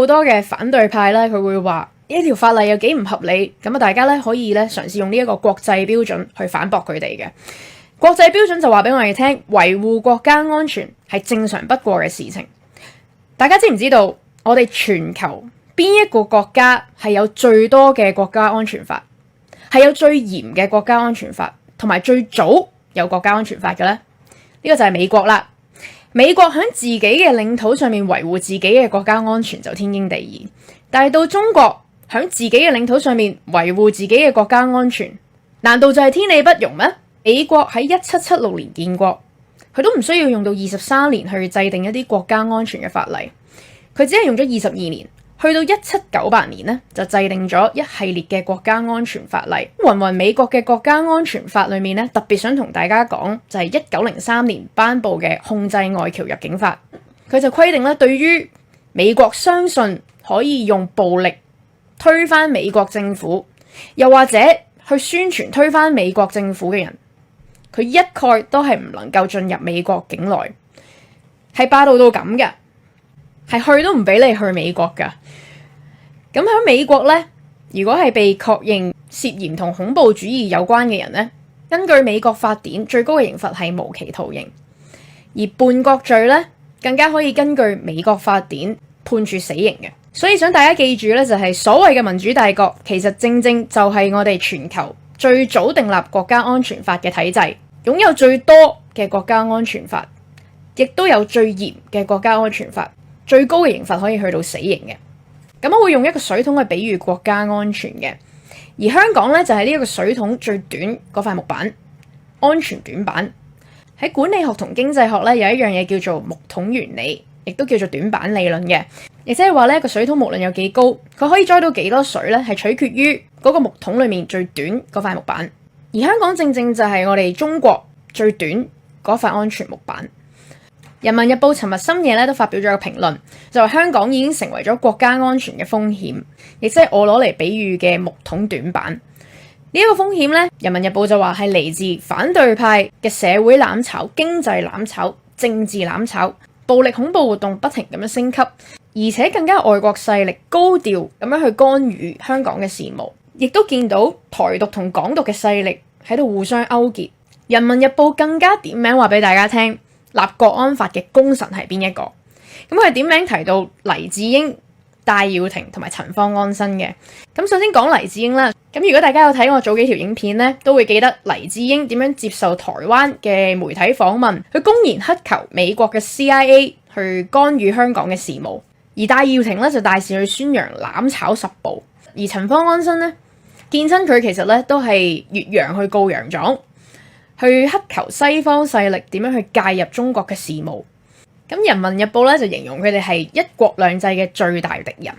好多嘅反對派咧，佢會話呢條法例有幾唔合理，咁啊大家咧可以咧嘗試用呢一個國際標準去反駁佢哋嘅。國際標準就話俾我哋聽，維護國家安全係正常不過嘅事情。大家知唔知道我哋全球邊一個國家係有最多嘅國家安全法，係有最嚴嘅國家安全法，同埋最早有國家安全法嘅呢？呢個就係美國啦。美國喺自己嘅領土上面維護自己嘅國家安全就天經地義，但係到中國喺自己嘅領土上面維護自己嘅國家安全，難道就係天理不容咩？美國喺1776年建國，佢都唔需要用到23年去制定一啲國家安全嘅法例，佢只係用咗22年，去到1798年呢，就制定咗一系列嘅國家安全法例。芸芸美國嘅國家安全法裏面呢，特別想同大家講就係1903年頒布嘅控制外僑入境法，佢就規定咧，對於美國相信可以用暴力推翻美國政府，又或者去宣傳推翻美國政府嘅人，佢一概都係唔能夠進入美國境內，係霸道到咁嘅，係去都唔俾你去美國噶。咁喺美國呢，如果係被確認涉嫌同恐怖主義有關嘅人呢，根據美國法典，最高嘅刑罰係無期徒刑，而叛國罪呢，更加可以根據美國法典判處死刑嘅。所以想大家記住呢，就係所謂嘅民主大國，其實正正就係我哋全球最早訂立國家安全法嘅體制，擁有最多嘅國家安全法，亦都有最嚴嘅國家安全法，最高嘅刑罰可以去到死刑嘅。咁我會用一個水桶去比喻國家安全嘅，而香港咧就係呢一個水桶最短嗰塊木板，安全短板。喺管理學同經濟學咧有一樣嘢叫做木桶原理，亦都叫做短板理論嘅，亦即係話呢個水桶無論有幾高，佢可以載到幾多水咧，係取決於嗰個木桶裏面最短嗰塊木板。而香港正正就係我哋中國最短嗰塊安全木板。人民日報尋日深夜咧都發表咗個評論，就話香港已經成為咗國家安全嘅風險，亦即係我攞嚟比喻嘅木桶短板。呢一個風險咧，人民日報就話係嚟自反對派嘅社會攬炒、經濟攬炒、政治攬炒、暴力恐怖活動不停咁樣升級，而且更加外國勢力高調咁樣去干預香港嘅事務，亦都見到台獨同港獨嘅勢力喺度互相勾結。人民日報更加點名話俾大家聽，立國安法嘅功臣係邊一個？咁佢點名提到黎智英、戴耀廷同埋陳方安生嘅。咁首先講黎智英啦。咁如果大家有睇我早幾條影片咧，都會記得黎智英點樣接受台灣嘅媒體訪問，佢公然乞求美國嘅 CIA 去干預香港嘅事務。而戴耀廷咧就大肆去宣揚攬炒十步，而陳方安生咧見親佢其實咧都係越洋去告洋狀，去乞求西方勢力點樣去介入中國嘅事務。咁人民日報咧就形容佢哋係一國兩制嘅最大敵人。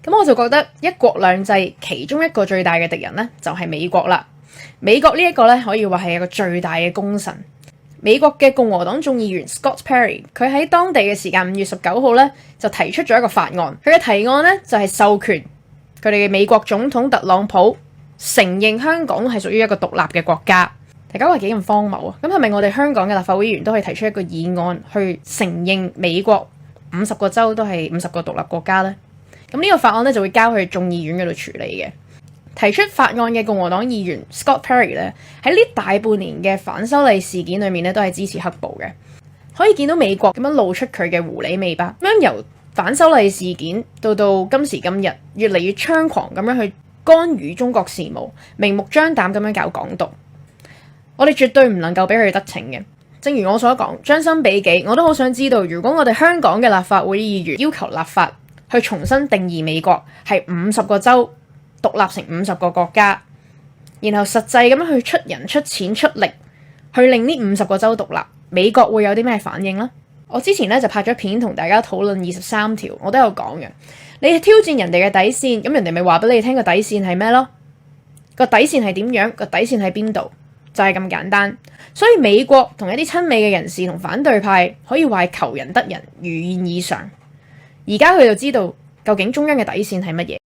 咁我就覺得一國兩制其中一個最大嘅敵人咧就係美國啦。美國呢一個咧可以話係一個最大嘅功臣。美國嘅共和黨眾議員 Scott Perry， 佢喺當地嘅時間5月19號咧就提出咗一個法案。佢嘅提案咧就係授權佢哋嘅美國總統特朗普承認香港係屬於一個獨立嘅國家。大家話幾咁荒謬啊？咁係咪我哋香港嘅立法會議員都可以提出一個議案去承認美國50個州都係50個獨立國家呢？咁呢個法案咧就會交去眾議院嗰度處理嘅。提出法案嘅共和黨議員 Scott Perry 咧喺呢大半年嘅反修例事件裏面咧都係支持黑暴嘅。可以見到美國咁樣露出佢嘅狐狸尾巴，咁樣由反修例事件到今時今日越嚟越猖狂咁樣去干預中國事務，明目張膽咁樣搞港獨。我哋絕對唔能夠俾佢得逞嘅。正如我所講，將心比己，我都好想知道，如果我哋香港嘅立法會議員要求立法去重新定義美國係50個州獨立成50個國家，然後實際咁樣去出人出錢出力去令呢50個州獨立，美國會有啲咩反應呢？我之前咧就拍咗片同大家討論23條，我都有講嘅。你係挑戰人哋嘅底線，咁人哋咪話俾你聽個底線係咩咯？個底線係點樣？個底線喺邊度？就係咁簡單。所以美國同一啲親美嘅人士同反對派可以話係求人得人，如願以償。而家佢就知道究竟中央嘅底線係乜嘢。